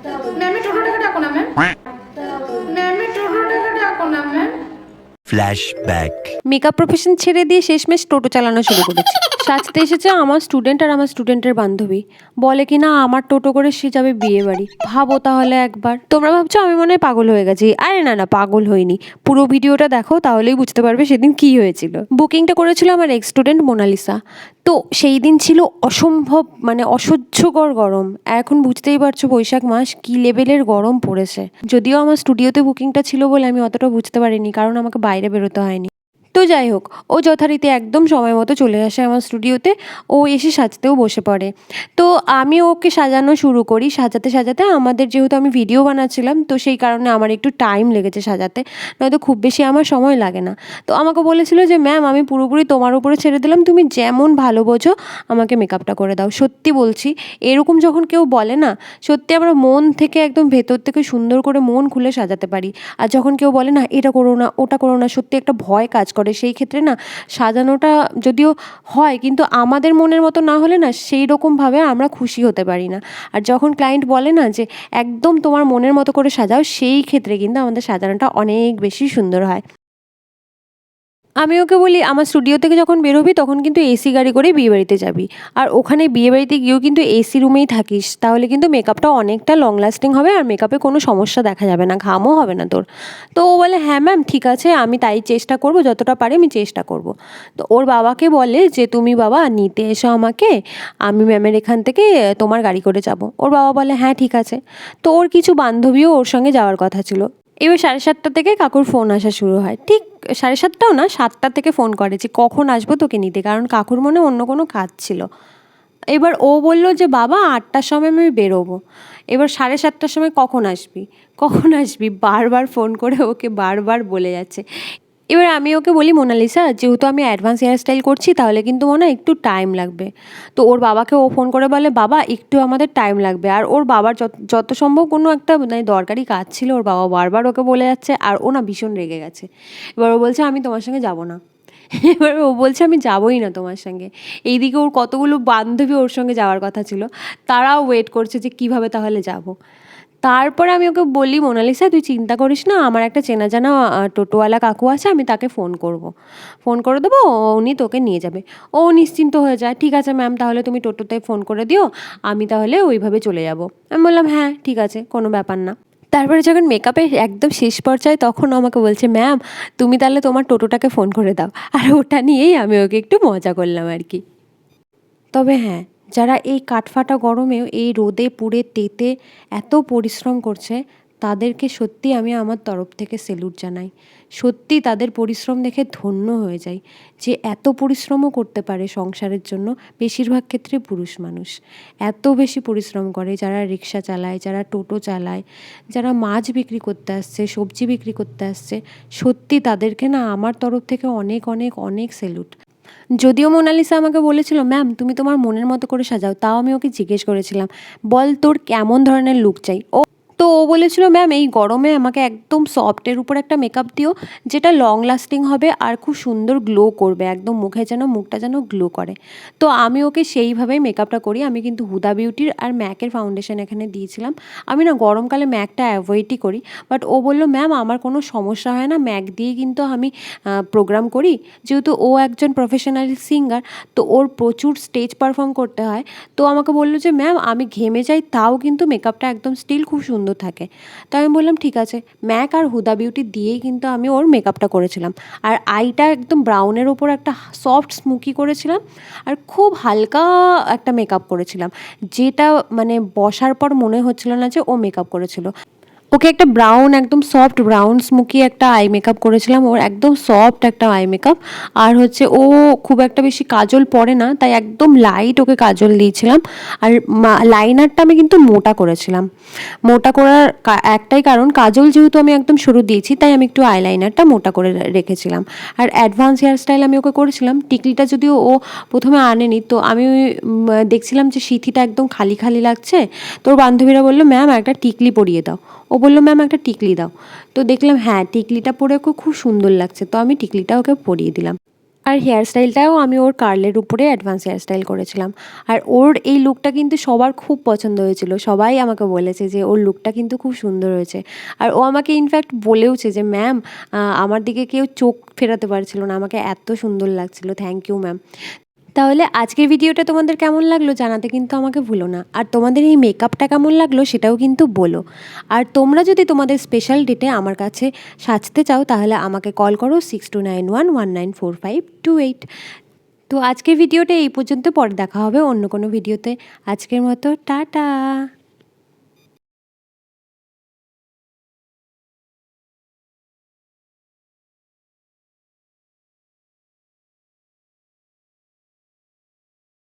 Ma'am টোটোটাকে ডাকো না ma'am, ma'am টোটোটাকে ডাকো না ম্যাম। ফ্ল্যাশব্যাক। মেকআপ প্রফেশন ছেড়ে দিয়ে শেষমেশ টোটো চালানো শুরু করেছি। সাজতে এসেছে আমার স্টুডেন্ট আর আমার স্টুডেন্টের বান্ধবী, বলে কি না আমার টোটো করে সে যাবে বিয়ে বাড়ি। ভাবো তাহলে একবার। তোমরা ভাবছো আমি মনে হয় পাগল হয়ে গেছি, আরে না না পাগল হইনি, পুরো ভিডিওটা দেখো তাহলেই বুঝতে পারবে সেদিন কি হয়েছিল। বুকিংটা করেছিল আমার এক্স স্টুডেন্ট মোনালিসা। তো সেই দিন ছিল অসম্ভব মানে অসহ্যকর গরম। এখন বুঝতেই পারছো বৈশাখ মাস কি লেভেলের গরম পড়েছে। যদিও আমার স্টুডিওতে বুকিংটা ছিল বলে আমি অতটা বুঝতে পারিনি, কারণ আমাকে বাইরে বেরোতে হয়নি। তো যাই হোক, ও যথারীতি একদম সময় মতো চলে আসে আমার স্টুডিওতে। ও এসে সাজতেও বসে পড়ে। তো আমি ওকে সাজানো শুরু করি। সাজাতে সাজাতে আমাদের যেহেতু আমি ভিডিও বানাচ্ছিলাম, তো সেই কারণে আমার একটু টাইম লেগেছে সাজাতে, নয়তো খুব বেশি আমার সময় লাগে না। তো আমাকে বলেছিল যে ম্যাম আমি পুরোপুরি তোমার উপরে ছেড়ে দিলাম, তুমি যেমন ভালো বোঝো আমাকে মেকআপটা করে দাও। সত্যি বলছি, এরকম যখন কেউ বলে না, সত্যি আমরা মন থেকে একদম ভেতর থেকে সুন্দর করে মন খুলে সাজাতে পারি। আর যখন কেউ বলে না এটা করো না ওটা করো না, সত্যি একটা ভয় কাজ করে। সেই ক্ষেত্রে না সাজানোটা যদিও হয়, কিন্তু আমাদের মনের মতো না হলে না সেই রকমভাবে আমরা খুশি হতে পারি না। আর যখন ক্লায়েন্ট বলে না যে একদম তোমার মনের মতো করে সাজাও, সেই ক্ষেত্রে কিন্তু আমাদের সাজানোটা অনেক বেশি সুন্দর হয়। আমি ওকে বলি আমার স্টুডিও থেকে যখন বেরোবি তখন কিন্তু এসি গাড়ি করে বিয়েবাড়িতে যাবি, আর ওখানে বিয়েবাড়িতে গিয়েও কিন্তু এসি রুমেই থাকিস, তাহলে কিন্তু মেকআপটা অনেকটা লং লাস্টিং হবে আর মেকআপে কোনো সমস্যা দেখা যাবে না, ঘামও হবে না তোর। তো ও বলে হ্যাঁ ম্যাম ঠিক আছে, আমি তাই চেষ্টা করব, যতটা পারি আমি চেষ্টা করব। তো ওর বাবাকে বলে যে তুমি বাবা নিতে এসো আমাকে, আমি ম্যামের এখান থেকে তোমার গাড়ি করে যাব। ওর বাবা বলে হ্যাঁ ঠিক আছে। তো ওর কিছু বান্ধবীও ওর সঙ্গে যাওয়ার কথা ছিল। এবার 7:30 থেকে কাকুর ফোন আসা শুরু হয়। ঠিক 7:30টাও না, 7টা থেকে ফোন করে যে কখন আসবো তোকে নিতে, কারণ কাকুর মনে অন্য কোনো কাজ ছিল। এবার ও বলল যে বাবা 8টার সময় আমি বেরোবো। এবার 7:30টার সময় কখন আসবি, কখন আসবি বারবার ফোন করে ওকে বারবার বলে যাচ্ছে। এবার আমি ওকে বলি মোনালিসা যেহেতু আমি অ্যাডভান্স হেয়ার স্টাইল করছি তাহলে কিন্তু মনে হয় একটু টাইম লাগবে। তো ওর বাবাকে ও ফোন করে বলে বাবা একটু আমাদের টাইম লাগবে। আর ওর বাবার যত সম্ভব কোনো একটা মানে দরকারি কাজ ছিল, ওর বাবা বারবার ওকে বলে যাচ্ছে, আর ও না ভীষণ রেগে গেছে। এবার ও বলছে আমি তোমার সঙ্গে যাব না। এবার ও বলছে আমি যাবোই না তোমার সঙ্গে। এইদিকে ওর কতগুলো বান্ধবী ওর সঙ্গে যাওয়ার কথা ছিল, তারাও ওয়েট করছে যে কিভাবে তাহলে যাব। তারপরে আমি ওকে বলি মোনালিসা তুই চিন্তা করিস না, আমার একটা চেনা জানা টোটোওয়ালা কাকু আছে, আমি তাকে ফোন করব, ফোন করে দেবো, উনি তোকে নিয়ে যাবে। ও নিশ্চিন্ত হয়ে যায়, ঠিক আছে ম্যাম তাহলে তুমি টোটোতে ফোন করে দিও, আমি তাহলে ওইভাবে চলে যাব। আমি বললাম হ্যাঁ ঠিক আছে কোনো ব্যাপার না। তারপরে যখন মেকআপের একদম শেষ পর্যায়ে তখন আমাকে বলছে ম্যাম তুমি তাহলে তোমার টোটোটাকে ফোন করে দাও। আর ওটা নিয়েই আমি ওকে একটু মজা করলাম আর কি। তবে হ্যাঁ, যারা এই কাঠফাটা গরমেও এই রোদে পুড়ে তেতে এত পরিশ্রম করছে, তাদেরকে সত্যি আমি আমার তরফ থেকে সেলুট জানাই। সত্যি তাদের পরিশ্রম দেখে ধন্য হয়ে যাই যে এত পরিশ্রমও করতে পারে সংসারের জন্য। বেশিরভাগ ক্ষেত্রে পুরুষ মানুষ এত বেশি পরিশ্রম করে, যারা রিক্সা চালায়, যারা টোটো চালায়, যারা মাছ বিক্রি করতে আসছে, সবজি বিক্রি করতে আসছে, সত্যি তাদেরকে না আমার তরফ থেকে অনেক অনেক অনেক সেলুট। যদিও মোনালিসা আমাকে বলেছিল ম্যাম তুমি তোমার মনের মতো করে সাজাও, তাও আমি ওকে জিজ্ঞেস করেছিলাম বল তোর কেমন ধরনের লুক চাই। ও বলেছিল ম্যাম এই গরমে আমাকে একদম সফটের উপর একটা মেকআপ দিও, যেটা লং লাস্টিং হবে আর খুব সুন্দর গ্লো করবে, একদম মুখটা যেন গ্লো করে। তো আমি ওকে সেইভাবেই মেকআপটা করি। আমি কিন্তু হুদা বিউটির আর ম্যাকের ফাউন্ডেশন এখানে দিয়েছিলাম। আমি না গরমকালে ম্যাকটা অ্যাভয়েডই করি, বাট ও বলল ম্যাম আমার কোনো সমস্যা হয় না, ম্যাক দিয়ে কিন্তু আমি প্রোগ্রাম করি। যেহেতু ও একজন প্রফেশনাল সিঙ্গার, তো ওর প্রচুর স্টেজ পারফর্ম করতে হয়। তো আমাকে বললো যে ম্যাম আমি ঘেমে যাই তাও কিন্তু মেকআপটা একদম স্টিল খুব সুন্দর থাকে। তাই আমি বললাম ঠিক আছে, ম্যাক আর হুদা বিউটি দিয়েই কিন্তু আমি ওর মেকআপটা করেছিলাম। আর আইটা একদম ব্রাউনের ওপর একটা সফট স্মোকি করেছিলাম, আর খুব হালকা একটা মেকআপ করেছিলাম, যেটা মানে বসার পর মনে হচ্ছিল না যে ও মেকআপ করেছিল। ওকে একটা ব্রাউন একদম সফট ব্রাউন স্মোকি একটা আই মেকআপ করেছিলাম, ওর একদম সফট একটা আই মেকআপ। আর হচ্ছে ও খুব একটা বেশি কাজল পরে না, তাই একদম লাইট ওকে কাজল দিয়েছিলাম। আর লাইনারটা আমি কিন্তু মোটা করেছিলাম। মোটা করার একটাই কারণ, কাজল যেহেতু আমি একদম সরু দিয়েছি তাই আমি একটু আইলাইনারটা মোটা করে রেখেছিলাম। আর অ্যাডভান্স হেয়ার স্টাইল আমি ওকে করেছিলাম। টিকলিটা যদিও ও প্রথমে আনেনি, তো আমি দেখছিলাম যে সিথিটা একদম খালি খালি লাগছে। তোর বান্ধবীরা বললো ম্যাম একটা টিকলি পরিয়ে দাও। ও বললো ম্যাম একটা টিকলি দাও। তো দেখলাম হ্যাঁ টিকলিটা পরে ওকে খুব সুন্দর লাগছে, তো আমি টিকলিটা ওকে পরিয়ে দিলাম। আর হেয়ারস্টাইলটাও আমি ওর কার্লের উপরে অ্যাডভান্স হেয়ারস্টাইল করেছিলাম। আর ওর এই লুকটা কিন্তু সবার খুব পছন্দ হয়েছিল, সবাই আমাকে বলেছে যে ওর লুকটা কিন্তু খুব সুন্দর হয়েছে। আর ও আমাকে ইনফ্যাক্ট বলেওছে যে ম্যাম, আমার দিকে কেউ চোখ ফেরাতে পারছিল না, আমাকে এত সুন্দর লাগছিল, থ্যাংক ইউ ম্যাম। তাহলে আজকের ভিডিওটা তোমাদের কেমন লাগলো জানাতে কিন্তু আমাকে ভুলো না। আর তোমাদের এই মেকআপটা কেমন লাগলো সেটাও কিন্তু বলো। আর তোমরা যদি তোমাদের স্পেশাল ডেটে আমার কাছে সাজতে চাও তাহলে আমাকে কল করো 6291194528। তো আজকের ভিডিওটা এই পর্যন্ত, পরে দেখা হবে অন্য কোনো ভিডিওতে। আজকের মতো টাটা।